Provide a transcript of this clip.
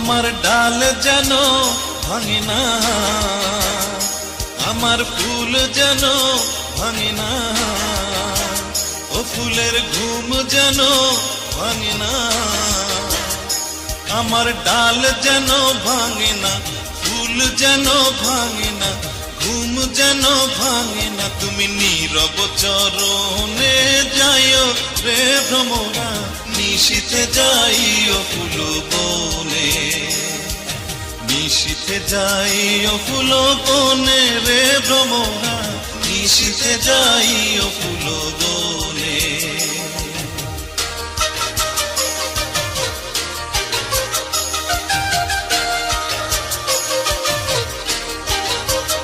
আমার ডাল যেন ভাঙে না, আমার ফুল যেন ভাঙে না, ও ফুলের ঘুম যেন ভাঙে না। আমার ডাল যেন ভাঙে না, ফুল যেন ভাঙে না, ঘুম যেন ভাঙে না। তুমি নীরব চরণে যাইও রে ভ্রমরা, নিশীথে যাইও ফুল বনে, নিশীথে যাইও ফুল বনে রে ভ্রমরা, নিশীথে যাইও ফুল বনে।